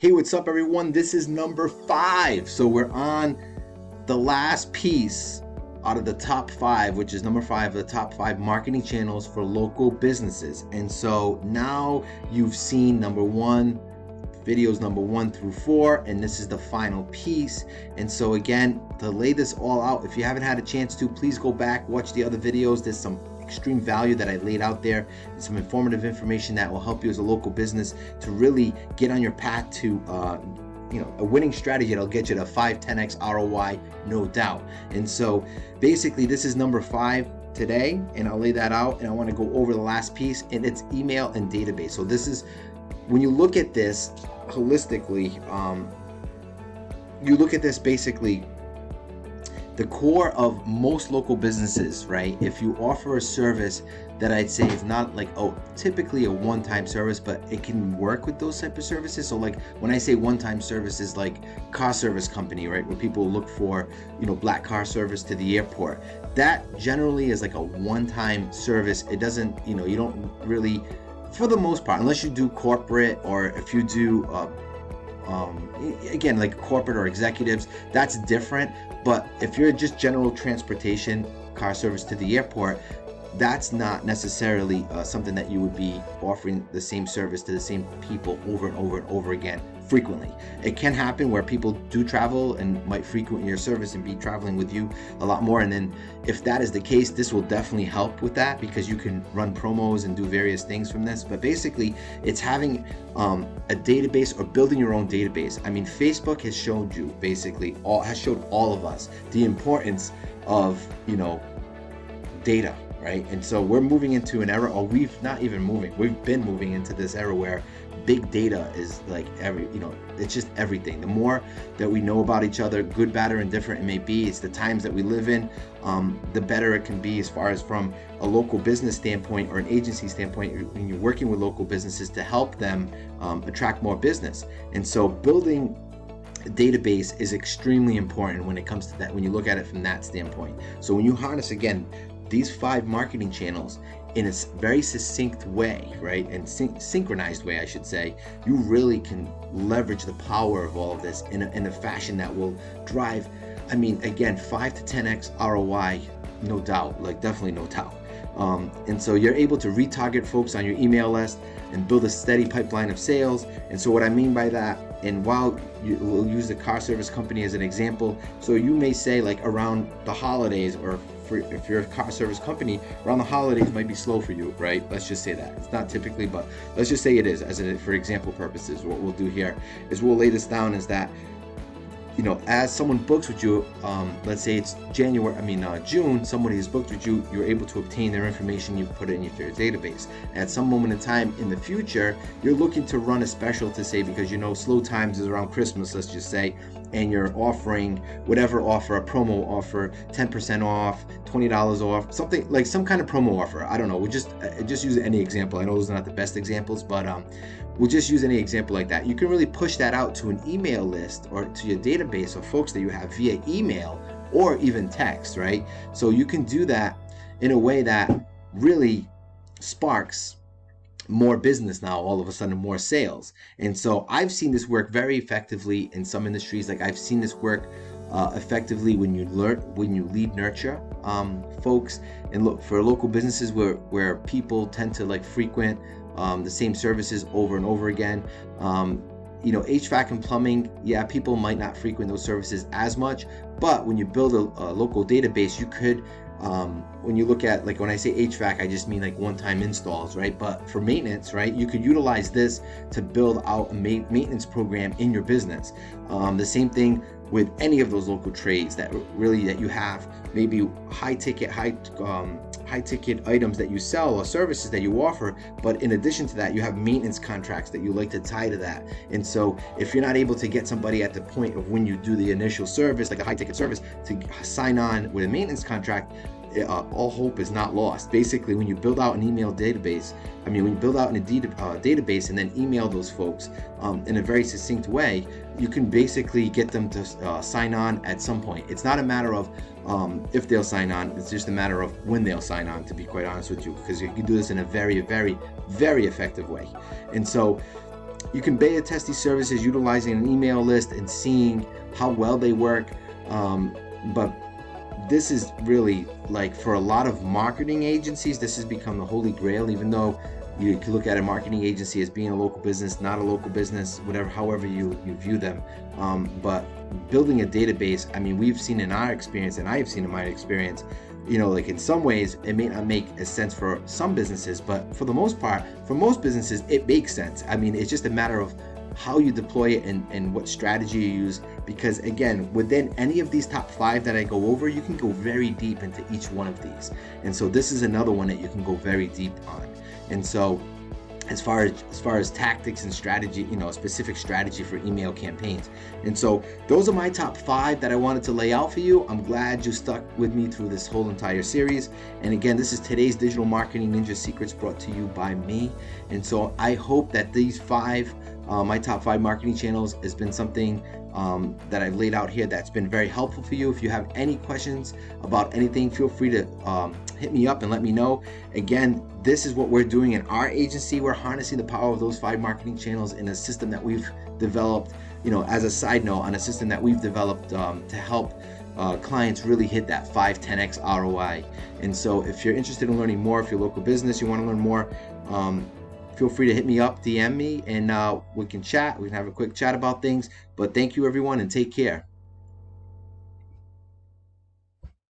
Hey, what's up, everyone? This is number 5. So we're on the last piece out of the top 5, which is number 5 of the top 5 marketing channels for local businesses. And so now you've seen videos number 1 through 4, and this is the final piece. And so again, to lay this all out, if you haven't had a chance to, please go back, watch the other videos. There's some extreme value that I laid out there, and some informative information that will help you as a local business to really get on your path to a winning strategy that'll get you to 5-10x ROI, no doubt. And so basically this is number 5 today, and I'll lay that out, and I want to go over the last piece, and it's email and database. So this is, when you look at this holistically, you look at this basically the core of most local businesses, right? If you offer a service that I'd say is not like typically a one-time service, but it can work with those type of services. So like when I say one-time services, like car service company, right, where people look for black car service to the airport, that generally is like a one-time service. It doesn't, you don't really, for the most part, unless you do corporate, or if you do again, like corporate or executives, that's different. But if you're just general transportation, car service to the airport, that's not necessarily something that you would be offering the same service to the same people over and over and over again frequently. It can happen where people do travel and might frequent your service and be traveling with you a lot more. And then if that is the case, this will definitely help with that, because you can run promos and do various things from this. But basically it's having a database, or building your own database. I mean, Facebook has showed you has showed all of us the importance of data, right? And so we're moving into an era, or we've been moving into this era where big data is like it's just everything. The more that we know about each other, good, bad, or indifferent it may be, it's the times that we live in, the better it can be as far as from a local business standpoint or an agency standpoint, when you're working with local businesses to help them attract more business. And so building a database is extremely important when it comes to that, when you look at it from that standpoint. So when you harness, again, these 5 marketing channels in a very succinct way, right, and synchronized way, I should say, you really can leverage the power of all of this in a fashion that will drive, again, 5 to 10x ROI, no doubt, like definitely no doubt. And so you're able to retarget folks on your email list and build a steady pipeline of sales. And so what I mean by that, and while we'll use the car service company as an example, so you may say like around the holidays, or if you're a car service company, around the holidays might be slow for you, right? Let's just say that. It's not typically, but let's just say it is, for example purposes. What we'll do here is we'll lay this down as that, as someone books with you, let's say it's June, somebody is booked with you, you're able to obtain their information, you put it in your database. At some moment in time in the future, you're looking to run a special to say, because slow times is around Christmas, let's just say, and you're offering whatever offer, a promo offer, 10% off, $20 off, something like some kind of promo offer. I don't know. We'll just use any example. I know those are not the best examples, but we'll just use any example like that. You can really push that out to an email list or to your database of folks that you have via email or even text, right? So you can do that in a way that really sparks more business now, all of a sudden more sales. And so I've seen this work very effectively in some industries. Like I've seen this work effectively when you lead nurture folks, and look for local businesses where people tend to like frequent the same services over and over again. HVAC and plumbing, people might not frequent those services as much, but when you build a local database, you could when you look at, like when I say HVAC, I just mean like one-time installs, right? But for maintenance, right, you could utilize this to build out a maintenance program in your business. The same thing with any of those local trades that you have, maybe high ticket items that you sell or services that you offer, but in addition to that, you have maintenance contracts that you like to tie to that. And so if you're not able to get somebody at the point of when you do the initial service, like a high ticket service, to sign on with a maintenance contract, all hope is not lost. Basically, when you build out an email database, when you build out a database and then email those folks in a very succinct way, you can basically get them to sign on at some point. It's not a matter of if they'll sign on, it's just a matter of when they'll sign on, to be quite honest with you, because you can do this in a very, very, very effective way. And so you can beta test these services utilizing an email list and seeing how well they work. But this is really, like, for a lot of marketing agencies, this has become the holy grail, even though you can look at a marketing agency as being a local business, not a local business, whatever, however you view them. But building a database, I mean, we've seen in our experience, and I have seen in my experience, like, in some ways it may not make a sense for some businesses, but for the most part, for most businesses, it makes sense. I mean, it's just a matter of how you deploy it and what strategy you use, because again, within any of these top 5 that I go over, you can go very deep into each one of these. And so this is another one that you can go very deep on. And so as far as tactics and strategy, specific strategy for email campaigns. And so those are my top 5 that I wanted to lay out for you. I'm glad you stuck with me through this whole entire series. And again, this is today's Digital Marketing Ninja Secrets, brought to you by me. And so I hope that these 5, my top 5 marketing channels, has been something that I've laid out here that's been very helpful for you. If you have any questions about anything, feel free to hit me up and let me know. Again, this is what we're doing in our agency. We're harnessing the power of those 5 marketing channels in a system that we've developed, as a side note, on a system that we've developed to help clients really hit that 5-10x ROI. And so if you're interested in learning more, if you're a local business, you want to learn more, feel free to hit me up, DM me, and we can chat. We can have a quick chat about things. But thank you, everyone, and take care.